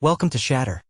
Welcome to Shatter.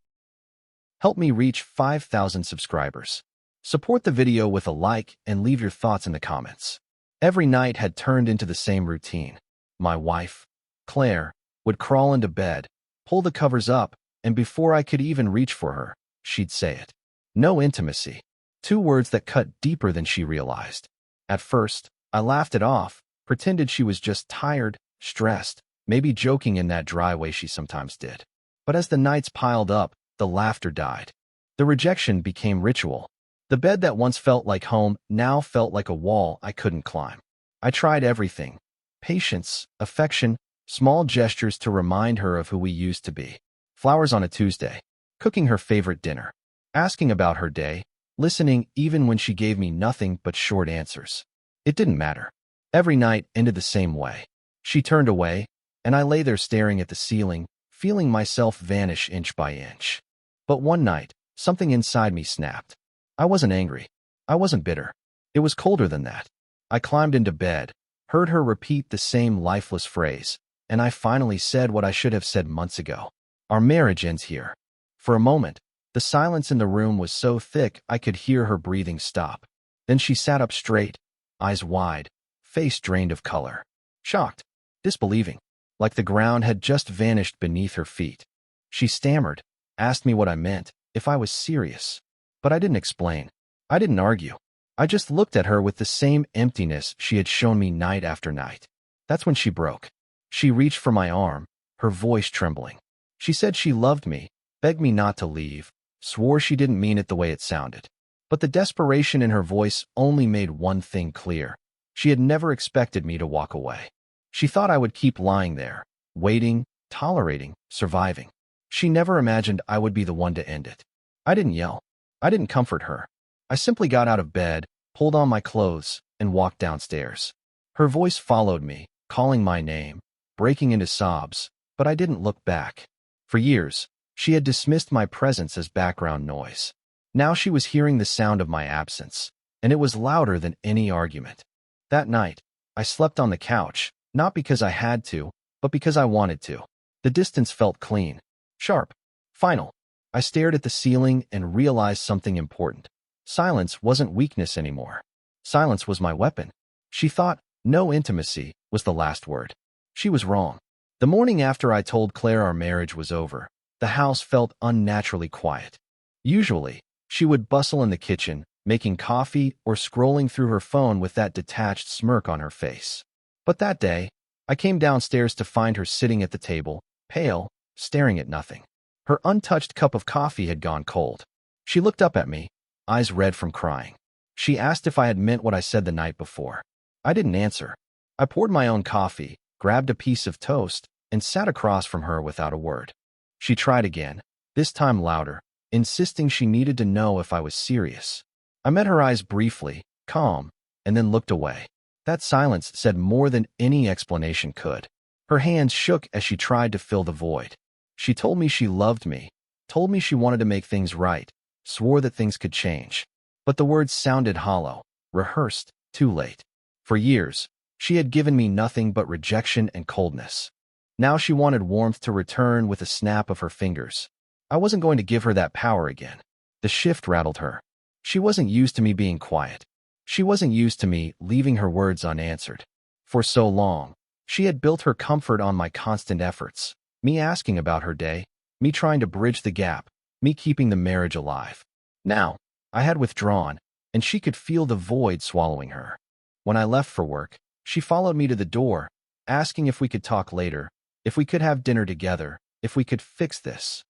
Help me reach 5,000 subscribers. Support the video with a like and leave your thoughts in the comments. Every night had turned into the same routine. My wife, Claire, would crawl into bed, pull the covers up, and before I could even reach for her, she'd say it. No intimacy. 2 words that cut deeper than she realized. At first, I laughed it off, pretended she was just tired, stressed, maybe joking in that dry way she sometimes did. But as the nights piled up, the laughter died. The rejection became ritual. The bed that once felt like home now felt like a wall I couldn't climb. I tried everything. Patience, affection, small gestures to remind her of who we used to be. Flowers on a Tuesday. Cooking her favorite dinner. Asking about her day. Listening even when she gave me nothing but short answers. It didn't matter. Every night ended the same way. She turned away, and I lay there staring at the ceiling, feeling myself vanish inch by inch. But one night, something inside me snapped. I wasn't angry. I wasn't bitter. It was colder than that. I climbed into bed, heard her repeat the same lifeless phrase, and I finally said what I should have said months ago. Our marriage ends here. For a moment, the silence in the room was so thick I could hear her breathing stop. Then she sat up straight, eyes wide, face drained of color. Shocked, disbelieving, like the ground had just vanished beneath her feet. She stammered, asked me what I meant, if I was serious. But I didn't explain. I didn't argue. I just looked at her with the same emptiness she had shown me night after night. That's when she broke. She reached for my arm, her voice trembling. She said she loved me, begged me not to leave, swore she didn't mean it the way it sounded. But the desperation in her voice only made one thing clear. She had never expected me to walk away. She thought I would keep lying there, waiting, tolerating, surviving. She never imagined I would be the one to end it. I didn't yell. I didn't comfort her. I simply got out of bed, pulled on my clothes, and walked downstairs. Her voice followed me, calling my name, breaking into sobs, but I didn't look back. For years, she had dismissed my presence as background noise. Now she was hearing the sound of my absence, and it was louder than any argument. That night, I slept on the couch, not because I had to, but because I wanted to. The distance felt clean, sharp, final. I stared at the ceiling and realized something important. Silence wasn't weakness anymore. Silence was my weapon. She thought no intimacy was the last word. She was wrong. The morning after I told Claire our marriage was over, the house felt unnaturally quiet. Usually, she would bustle in the kitchen, making coffee or scrolling through her phone with that detached smirk on her face. But that day, I came downstairs to find her sitting at the table, pale, staring at nothing. Her untouched cup of coffee had gone cold. She looked up at me, eyes red from crying. She asked if I had meant what I said the night before. I didn't answer. I poured my own coffee, grabbed a piece of toast, and sat across from her without a word. She tried again, this time louder, insisting she needed to know if I was serious. I met her eyes briefly, calm, and then looked away. That silence said more than any explanation could. Her hands shook as she tried to fill the void. She told me she loved me, told me she wanted to make things right, swore that things could change. But the words sounded hollow, rehearsed, too late. For years, she had given me nothing but rejection and coldness. Now she wanted warmth to return with a snap of her fingers. I wasn't going to give her that power again. The shift rattled her. She wasn't used to me being quiet. She wasn't used to me leaving her words unanswered. For so long, she had built her comfort on my constant efforts. Me asking about her day, me trying to bridge the gap, me keeping the marriage alive. Now, I had withdrawn, and she could feel the void swallowing her. When I left for work, she followed me to the door, asking if we could talk later, if we could have dinner together, if we could fix this.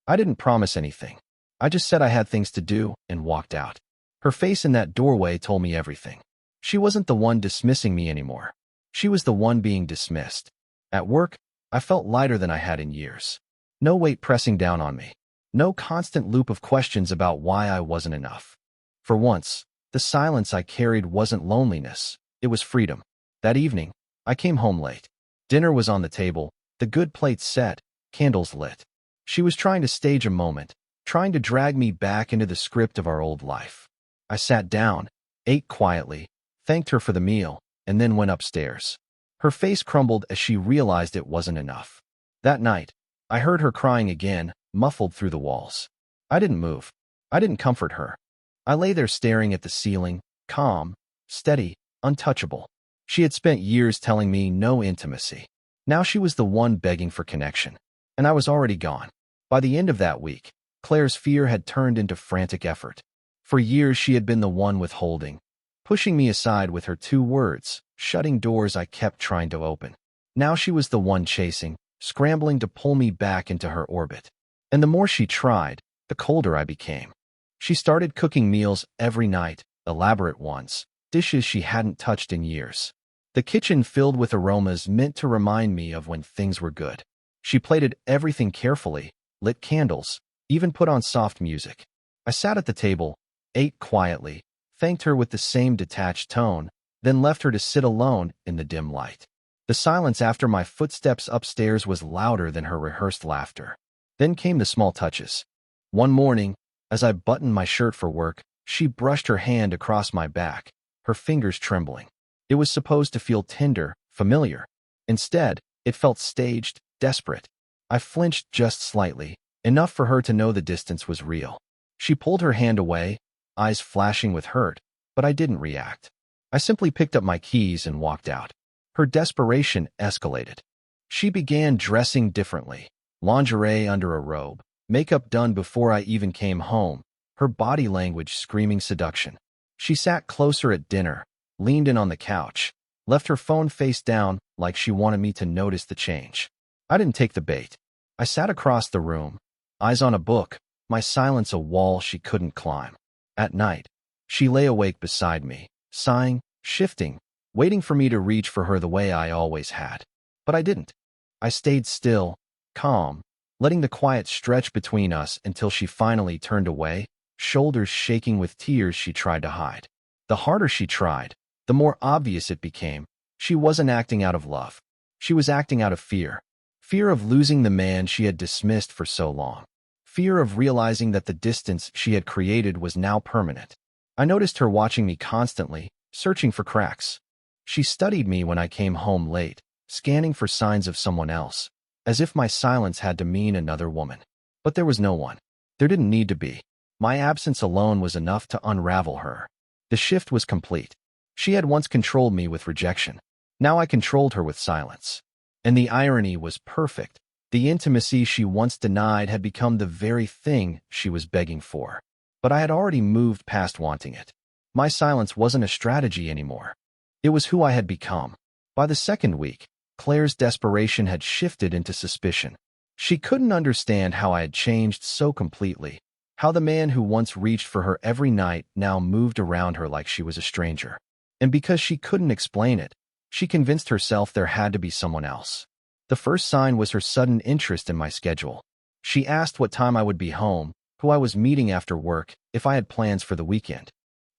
I didn't promise anything. I just said I had things to do and walked out. Her face in that doorway told me everything. She wasn't the one dismissing me anymore. She was the one being dismissed. At work, I felt lighter than I had in years. No weight pressing down on me. No constant loop of questions about why I wasn't enough. For once, the silence I carried wasn't loneliness, it was freedom. That evening, I came home late. Dinner was on the table, the good plates set, candles lit. She was trying to stage a moment, trying to drag me back into the script of our old life. I sat down, ate quietly, thanked her for the meal, and then went upstairs. Her face crumbled as she realized it wasn't enough. That night, I heard her crying again, muffled through the walls. I didn't move. I didn't comfort her. I lay there staring at the ceiling, calm, steady, untouchable. She had spent years telling me no intimacy. Now she was the one begging for connection. And I was already gone. By the end of that week, Claire's fear had turned into frantic effort. For years she had been the one withholding, pushing me aside with her two words, shutting doors I kept trying to open. Now she was the one chasing, scrambling to pull me back into her orbit. And the more she tried, the colder I became. She started cooking meals every night, elaborate ones, dishes she hadn't touched in years. The kitchen filled with aromas meant to remind me of when things were good. She plated everything carefully, lit candles, even put on soft music. I sat at the table, ate quietly, thanked her with the same detached tone, then left her to sit alone in the dim light. The silence after my footsteps upstairs was louder than her rehearsed laughter. Then came the small touches. One morning, as I buttoned my shirt for work, she brushed her hand across my back, her fingers trembling. It was supposed to feel tender, familiar. Instead, it felt staged, desperate. I flinched just slightly, enough for her to know the distance was real. She pulled her hand away, eyes flashing with hurt, but I didn't react. I simply picked up my keys and walked out. Her desperation escalated. She began dressing differently, lingerie under a robe, makeup done before I even came home, her body language screaming seduction. She sat closer at dinner, leaned in on the couch, left her phone face down like she wanted me to notice the change. I didn't take the bait. I sat across the room, eyes on a book, my silence a wall she couldn't climb. At night, she lay awake beside me, sighing, shifting, waiting for me to reach for her the way I always had. But I didn't. I stayed still, calm, letting the quiet stretch between us until she finally turned away, shoulders shaking with tears she tried to hide. The harder she tried, the more obvious it became. She wasn't acting out of love. She was acting out of fear. Fear of losing the man she had dismissed for so long. Fear of realizing that the distance she had created was now permanent. I noticed her watching me constantly, searching for cracks. She studied me when I came home late, scanning for signs of someone else, as if my silence had to mean another woman. But there was no one. There didn't need to be. My absence alone was enough to unravel her. The shift was complete. She had once controlled me with rejection. Now I controlled her with silence. And the irony was perfect. The intimacy she once denied had become the very thing she was begging for. But I had already moved past wanting it. My silence wasn't a strategy anymore. It was who I had become. By the second week, Claire's desperation had shifted into suspicion. She couldn't understand how I had changed so completely, how the man who once reached for her every night now moved around her like she was a stranger. And because she couldn't explain it, she convinced herself there had to be someone else. The first sign was her sudden interest in my schedule. She asked what time I would be home, who I was meeting after work, if I had plans for the weekend.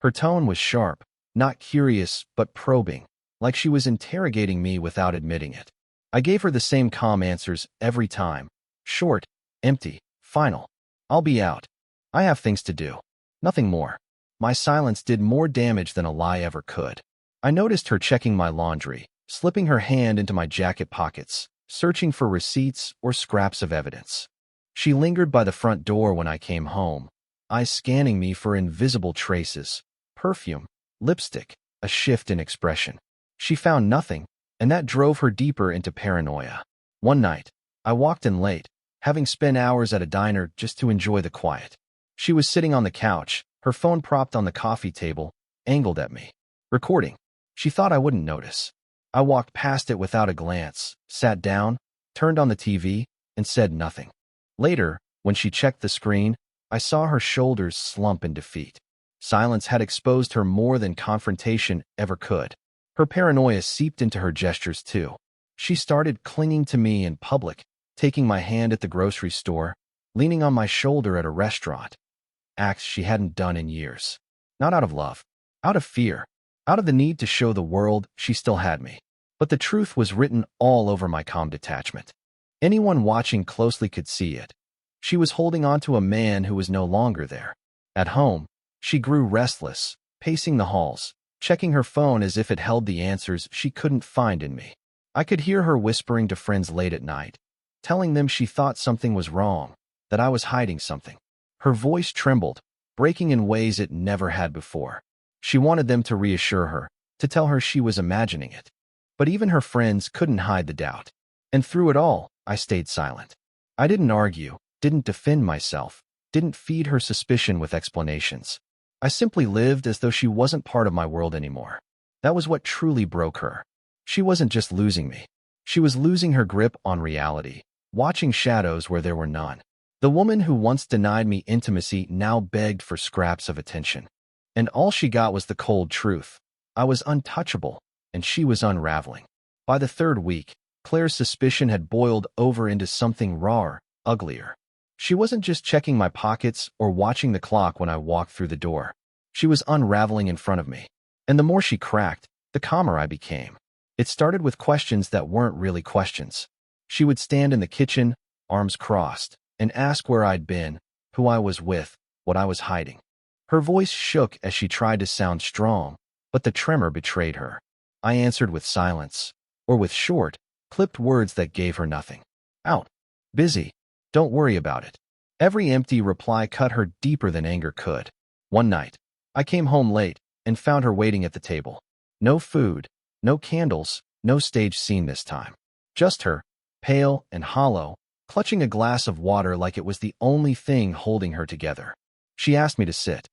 Her tone was sharp, not curious, but probing, like she was interrogating me without admitting it. I gave her the same calm answers every time. Short, empty, final. I'll be out. I have things to do. Nothing more. My silence did more damage than a lie ever could. I noticed her checking my laundry, slipping her hand into my jacket pockets, searching for receipts or scraps of evidence. She lingered by the front door when I came home, eyes scanning me for invisible traces, perfume, lipstick, a shift in expression. She found nothing, and that drove her deeper into paranoia. One night, I walked in late, having spent hours at a diner just to enjoy the quiet. She was sitting on the couch, her phone propped on the coffee table, angled at me, recording. She thought I wouldn't notice. I walked past it without a glance, sat down, turned on the TV, and said nothing. Later, when she checked the screen, I saw her shoulders slump in defeat. Silence had exposed her more than confrontation ever could. Her paranoia seeped into her gestures too. She started clinging to me in public, taking my hand at the grocery store, leaning on my shoulder at a restaurant. Acts she hadn't done in years. Not out of love, out of fear, out of the need to show the world she still had me. But the truth was written all over my calm detachment. Anyone watching closely could see it. She was holding on to a man who was no longer there. At home, she grew restless, pacing the halls, checking her phone as if it held the answers she couldn't find in me. I could hear her whispering to friends late at night, telling them she thought something was wrong, that I was hiding something. Her voice trembled, breaking in ways it never had before. She wanted them to reassure her, to tell her she was imagining it. But even her friends couldn't hide the doubt. And through it all, I stayed silent. I didn't argue, didn't defend myself, didn't feed her suspicion with explanations. I simply lived as though she wasn't part of my world anymore. That was what truly broke her. She wasn't just losing me. She was losing her grip on reality, watching shadows where there were none. The woman who once denied me intimacy now begged for scraps of attention. And all she got was the cold truth. I was untouchable, and she was unraveling. By the third week, Claire's suspicion had boiled over into something rawer, uglier. She wasn't just checking my pockets or watching the clock when I walked through the door. She was unraveling in front of me. And the more she cracked, the calmer I became. It started with questions that weren't really questions. She would stand in the kitchen, arms crossed, and ask where I'd been, who I was with, what I was hiding. Her voice shook as she tried to sound strong, but the tremor betrayed her. I answered with silence, or with short, clipped words that gave her nothing. Out. Busy. Don't worry about it. Every empty reply cut her deeper than anger could. One night, I came home late and found her waiting at the table. No food, no candles, no stage scene this time. Just her, pale and hollow, clutching a glass of water like it was the only thing holding her together. She asked me to sit.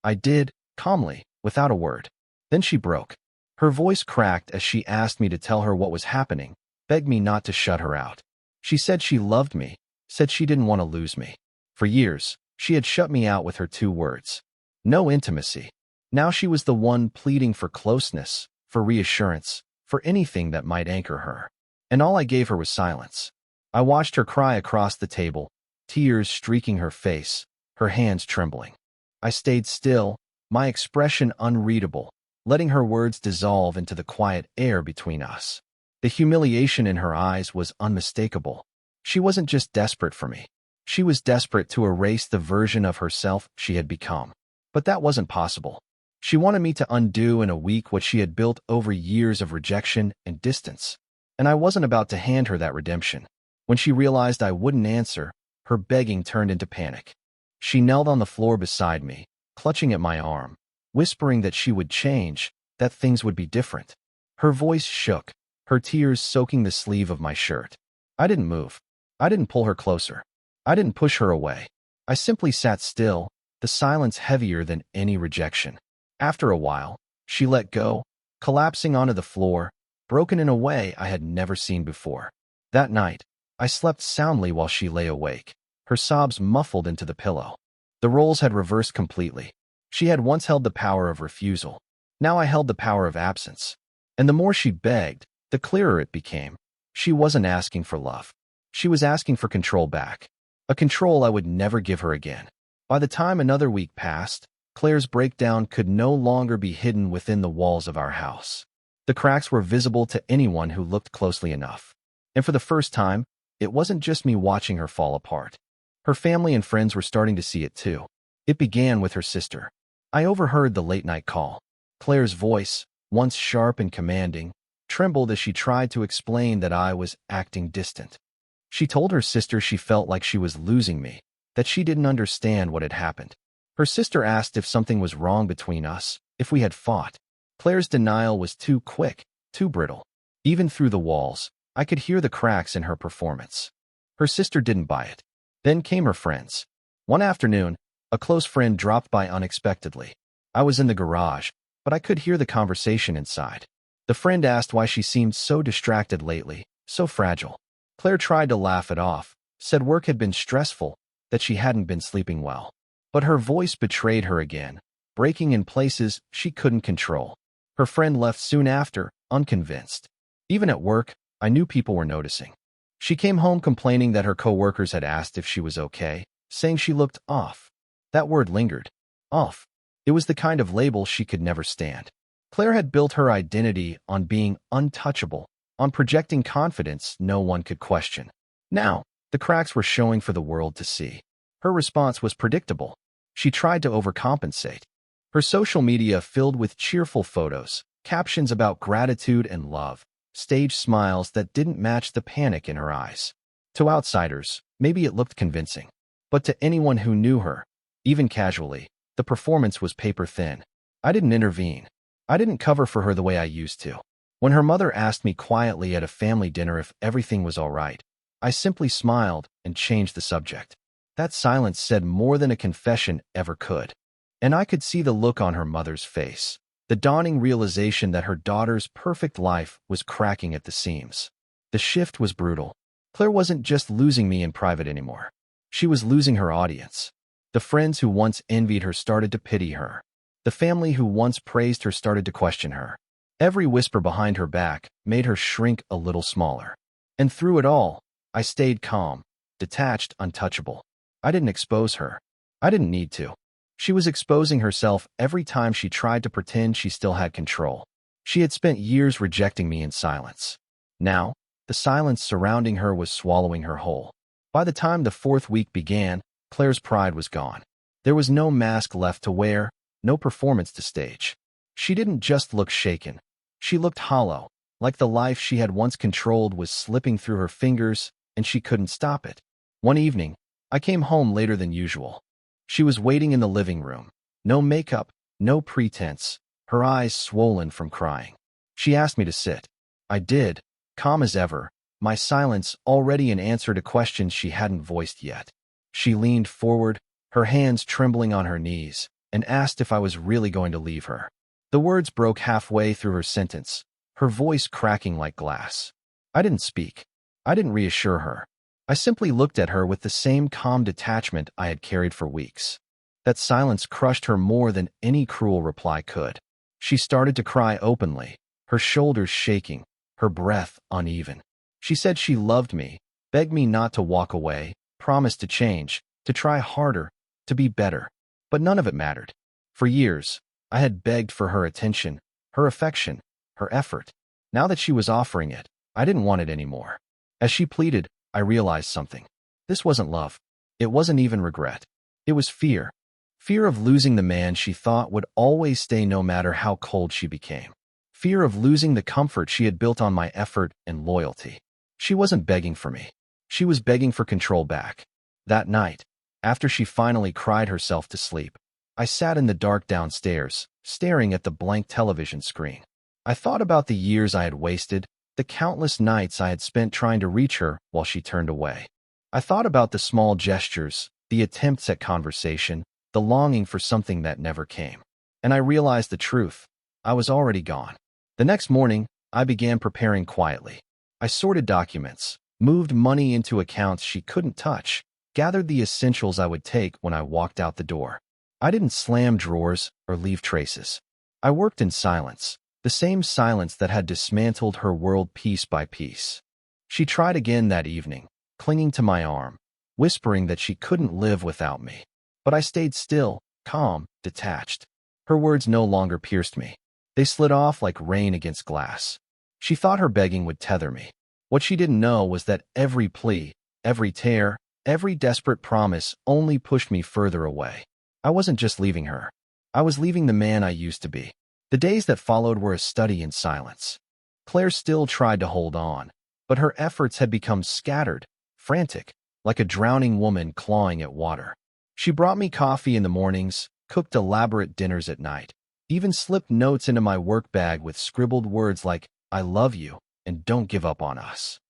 I did, calmly, without a word. Then she broke. Her voice cracked as she asked me to tell her what was happening, begged me not to shut her out. She said she loved me, said she didn't want to lose me. For years, she had shut me out with her two words. No intimacy. Now she was the one pleading for closeness, for reassurance, for anything that might anchor her. And all I gave her was silence. I watched her cry across the table, tears streaking her face, her hands trembling. I stayed still, my expression unreadable, letting her words dissolve into the quiet air between us. The humiliation in her eyes was unmistakable. She wasn't just desperate for me. She was desperate to erase the version of herself she had become. But that wasn't possible. She wanted me to undo in a week what she had built over years of rejection and distance. And I wasn't about to hand her that redemption. When she realized I wouldn't answer, her begging turned into panic. She knelt on the floor beside me, clutching at my arm, whispering that she would change, that things would be different. Her voice shook, her tears soaking the sleeve of my shirt. I didn't move. I didn't pull her closer. I didn't push her away. I simply sat still, the silence heavier than any rejection. After a while, she let go, collapsing onto the floor, broken in a way I had never seen before. That night, I slept soundly while she lay awake, her sobs muffled into the pillow. The roles had reversed completely. She had once held the power of refusal. Now I held the power of absence. And the more she begged, the clearer it became. She wasn't asking for love. She was asking for control back. A control I would never give her again. By the time another week passed, Claire's breakdown could no longer be hidden within the walls of our house. The cracks were visible to anyone who looked closely enough. And for the first time, it wasn't just me watching her fall apart. Her family and friends were starting to see it too. It began with her sister. I overheard the late-night call. Claire's voice, once sharp and commanding, trembled as she tried to explain that I was acting distant. She told her sister she felt like she was losing me, that she didn't understand what had happened. Her sister asked if something was wrong between us, if we had fought. Claire's denial was too quick, too brittle. Even through the walls, I could hear the cracks in her performance. Her sister didn't buy it. Then came her friends. One afternoon, a close friend dropped by unexpectedly. I was in the garage, but I could hear the conversation inside. The friend asked why she seemed so distracted lately, so fragile. Claire tried to laugh it off, said work had been stressful, that she hadn't been sleeping well. But her voice betrayed her again, breaking in places she couldn't control. Her friend left soon after, unconvinced. Even at work, I knew people were noticing. She came home complaining that her coworkers had asked if she was okay, saying she looked off. That word lingered. Off. It was the kind of label she could never stand. Claire had built her identity on being untouchable, on projecting confidence no one could question. Now, the cracks were showing for the world to see. Her response was predictable. She tried to overcompensate. Her social media filled with cheerful photos, captions about gratitude and love, staged smiles that didn't match the panic in her eyes. To outsiders, maybe it looked convincing. But to anyone who knew her, even casually, the performance was paper thin. I didn't intervene. I didn't cover for her the way I used to. When her mother asked me quietly at a family dinner if everything was all right, I simply smiled and changed the subject. That silence said more than a confession ever could. And I could see the look on her mother's face, the dawning realization that her daughter's perfect life was cracking at the seams. The shift was brutal. Claire wasn't just losing me in private anymore. She was losing her audience. The friends who once envied her started to pity her. The family who once praised her started to question her. Every whisper behind her back made her shrink a little smaller. And through it all, I stayed calm, detached, untouchable. I didn't expose her. I didn't need to. She was exposing herself every time she tried to pretend she still had control. She had spent years rejecting me in silence. Now, the silence surrounding her was swallowing her whole. By the time the fourth week began, Claire's pride was gone. There was no mask left to wear, no performance to stage. She didn't just look shaken. She looked hollow, like the life she had once controlled was slipping through her fingers, and she couldn't stop it. One evening, I came home later than usual. She was waiting in the living room. No makeup, no pretense, her eyes swollen from crying. She asked me to sit. I did, calm as ever, my silence already an answer to questions she hadn't voiced yet. She leaned forward, her hands trembling on her knees, and asked if I was really going to leave her. The words broke halfway through her sentence, her voice cracking like glass. I didn't speak. I didn't reassure her. I simply looked at her with the same calm detachment I had carried for weeks. That silence crushed her more than any cruel reply could. She started to cry openly, her shoulders shaking, her breath uneven. She said she loved me, begged me not to walk away, promised to change, to try harder, to be better. But none of it mattered. For years, I had begged for her attention, her affection, her effort. Now that she was offering it, I didn't want it anymore. As she pleaded, I realized something. This wasn't love. It wasn't even regret. It was fear. Fear of losing the man she thought would always stay no matter how cold she became. Fear of losing the comfort she had built on my effort and loyalty. She wasn't begging for me. She was begging for control back. That night, after she finally cried herself to sleep, I sat in the dark downstairs, staring at the blank television screen. I thought about the years I had wasted, the countless nights I had spent trying to reach her while she turned away. I thought about the small gestures, the attempts at conversation, the longing for something that never came. And I realized the truth. I was already gone. The next morning, I began preparing quietly. I sorted documents, moved money into accounts she couldn't touch, gathered the essentials I would take when I walked out the door. I didn't slam drawers or leave traces. I worked in silence, the same silence that had dismantled her world piece by piece. She tried again that evening, clinging to my arm, whispering that she couldn't live without me. But I stayed still, calm, detached. Her words no longer pierced me. They slid off like rain against glass. She thought her begging would tether me. What she didn't know was that every plea, every tear, every desperate promise only pushed me further away. I wasn't just leaving her. I was leaving the man I used to be. The days that followed were a study in silence. Claire still tried to hold on, but her efforts had become scattered, frantic, like a drowning woman clawing at water. She brought me coffee in the mornings, cooked elaborate dinners at night, even slipped notes into my work bag with scribbled words like, "I love you, and don't give up on us."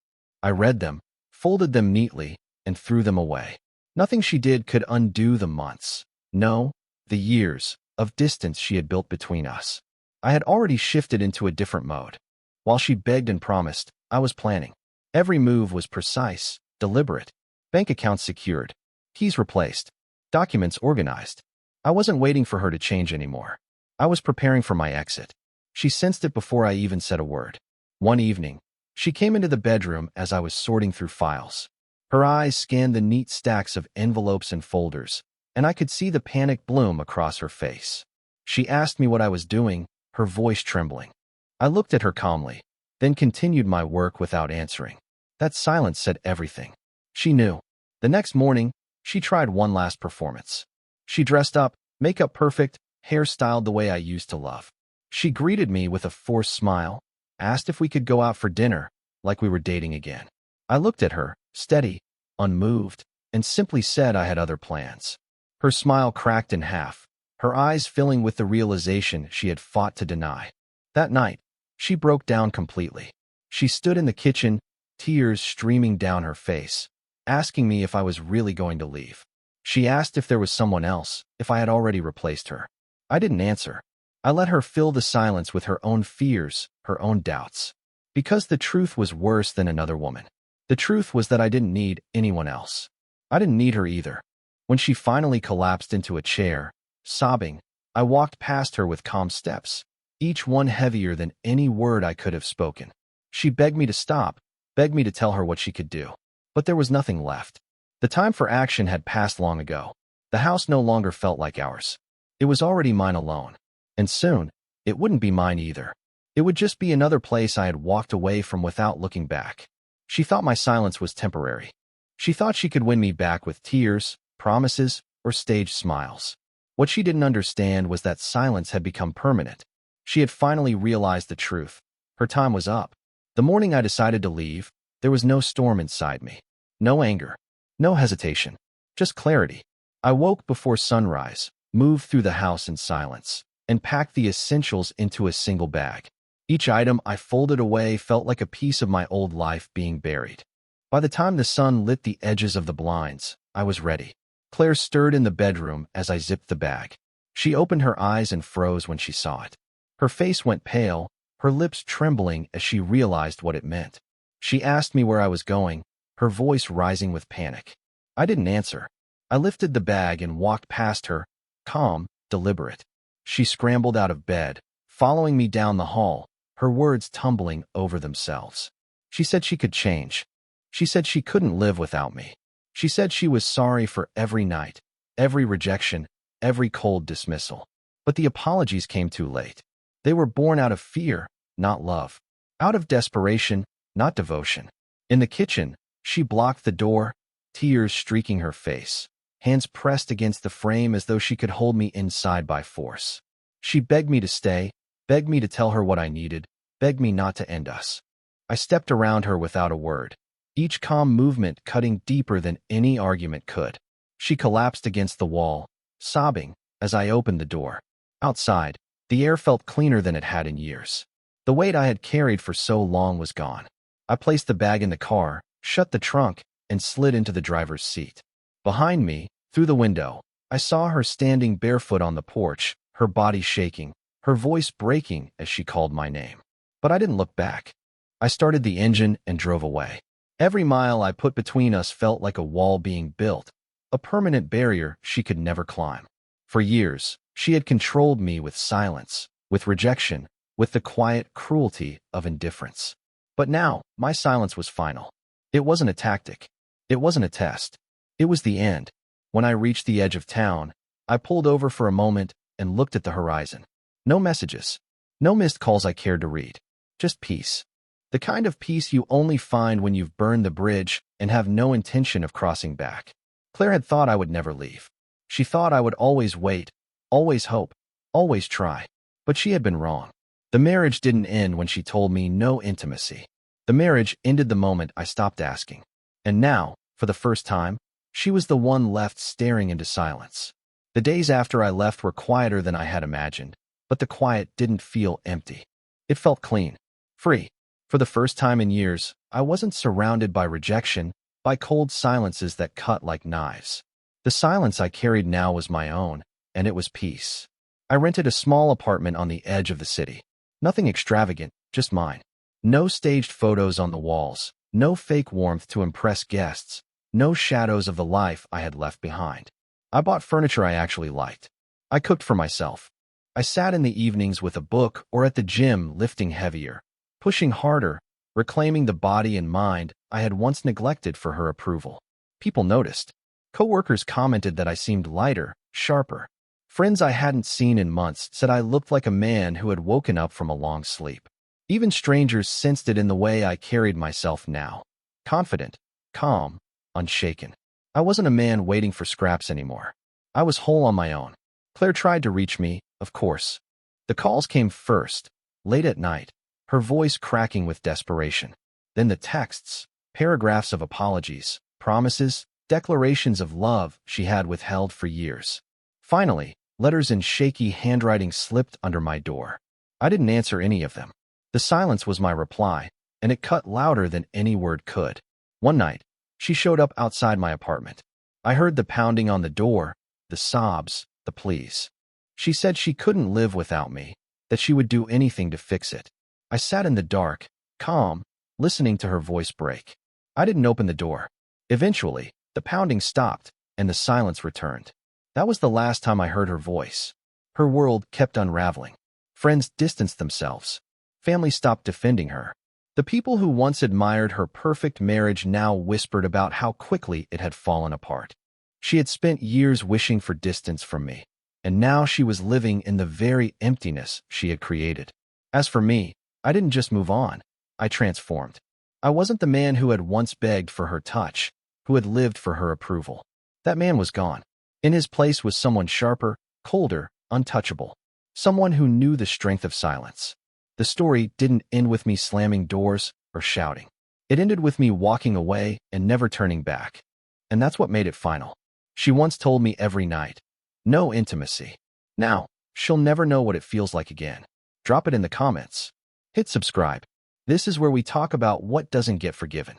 I read them, folded them neatly, and threw them away. Nothing she did could undo the months. No, the years of distance she had built between us. I had already shifted into a different mode. While she begged and promised, I was planning. Every move was precise, deliberate. Bank accounts secured, keys replaced, documents organized. I wasn't waiting for her to change anymore. I was preparing for my exit. She sensed it before I even said a word. One evening, she came into the bedroom as I was sorting through files. Her eyes scanned the neat stacks of envelopes and folders, and I could see the panic bloom across her face. She asked me what I was doing, her voice trembling. I looked at her calmly, then continued my work without answering. That silence said everything. She knew. The next morning, she tried one last performance. She dressed up, makeup perfect, hair styled the way I used to love. She greeted me with a forced smile, asked if we could go out for dinner, like we were dating again. I looked at her, steady, unmoved. and simply said I had other plans. Her smile cracked in half, her eyes filling with the realization she had fought to deny. That night, she broke down completely. She stood in the kitchen, tears streaming down her face, asking me if I was really going to leave. She asked if there was someone else, if I had already replaced her. I didn't answer. I let her fill the silence with her own fears, her own doubts. Because the truth was worse than another woman. The truth was that I didn't need anyone else. I didn't need her either. When she finally collapsed into a chair, sobbing, I walked past her with calm steps, each one heavier than any word I could have spoken. She begged me to stop, begged me to tell her what she could do. But there was nothing left. The time for action had passed long ago. The house no longer felt like ours. It was already mine alone. And soon, it wouldn't be mine either. It would just be another place I had walked away from without looking back. She thought my silence was temporary. She thought she could win me back with tears, promises, or staged smiles. What she didn't understand was that silence had become permanent. She had finally realized the truth. Her time was up. The morning I decided to leave, there was no storm inside me. No anger. No hesitation. Just clarity. I woke before sunrise, moved through the house in silence, and packed the essentials into a single bag. Each item I folded away felt like a piece of my old life being buried. By the time the sun lit the edges of the blinds, I was ready. Claire stirred in the bedroom as I zipped the bag. She opened her eyes and froze when she saw it. Her face went pale, her lips trembling as she realized what it meant. She asked me where I was going, her voice rising with panic. I didn't answer. I lifted the bag and walked past her, calm, deliberate. She scrambled out of bed, following me down the hall, her words tumbling over themselves. She said she could change. She said she couldn't live without me. She said she was sorry for every night, every rejection, every cold dismissal. But the apologies came too late. They were born out of fear, not love. Out of desperation, not devotion. In the kitchen, she blocked the door, tears streaking her face, hands pressed against the frame as though she could hold me inside by force. She begged me to stay, begged me to tell her what I needed, begged me not to end us. I stepped around her without a word, each calm movement cutting deeper than any argument could. She collapsed against the wall, sobbing, as I opened the door. Outside, the air felt cleaner than it had in years. The weight I had carried for so long was gone. I placed the bag in the car, shut the trunk, and slid into the driver's seat. Behind me, through the window, I saw her standing barefoot on the porch, her body shaking, her voice breaking as she called my name. But I didn't look back. I started the engine and drove away. Every mile I put between us felt like a wall being built, a permanent barrier she could never climb. For years, she had controlled me with silence, with rejection, with the quiet cruelty of indifference. But now, my silence was final. It wasn't a tactic. It wasn't a test. It was the end. When I reached the edge of town, I pulled over for a moment and looked at the horizon. No messages. No missed calls I cared to read. Just peace. The kind of peace you only find when you've burned the bridge and have no intention of crossing back. Claire had thought I would never leave. She thought I would always wait, always hope, always try. But she had been wrong. The marriage didn't end when she told me no intimacy. The marriage ended the moment I stopped asking. And now, for the first time, she was the one left staring into silence. The days after I left were quieter than I had imagined, but the quiet didn't feel empty. It felt clean, free. For the first time in years, I wasn't surrounded by rejection, by cold silences that cut like knives. The silence I carried now was my own, and it was peace. I rented a small apartment on the edge of the city. Nothing extravagant, just mine. No staged photos on the walls, no fake warmth to impress guests, no shadows of the life I had left behind. I bought furniture I actually liked. I cooked for myself. I sat in the evenings with a book or at the gym lifting heavier, pushing harder, reclaiming the body and mind I had once neglected for her approval. People noticed. Coworkers commented that I seemed lighter, sharper. Friends I hadn't seen in months said I looked like a man who had woken up from a long sleep. Even strangers sensed it in the way I carried myself now. Confident, calm, unshaken. I wasn't a man waiting for scraps anymore. I was whole on my own. Claire tried to reach me, of course. The calls came first, late at night, her voice cracking with desperation. Then the texts, paragraphs of apologies, promises, declarations of love she had withheld for years. Finally, letters in shaky handwriting slipped under my door. I didn't answer any of them. The silence was my reply, and it cut louder than any word could. One night, she showed up outside my apartment. I heard the pounding on the door, the sobs, the pleas. She said she couldn't live without me, that she would do anything to fix it. I sat in the dark, calm, listening to her voice break. I didn't open the door. Eventually, the pounding stopped, and the silence returned. That was the last time I heard her voice. Her world kept unraveling. Friends distanced themselves. Family stopped defending her. The people who once admired her perfect marriage now whispered about how quickly it had fallen apart. She had spent years wishing for distance from me, and now she was living in the very emptiness she had created. As for me, I didn't just move on. I transformed. I wasn't the man who had once begged for her touch, who had lived for her approval. That man was gone. In his place was someone sharper, colder, untouchable. Someone who knew the strength of silence. The story didn't end with me slamming doors or shouting. It ended with me walking away and never turning back. And that's what made it final. She once told me every night, no intimacy. Now, she'll never know what it feels like again. Drop it in the comments. Hit subscribe. This is where we talk about what doesn't get forgiven.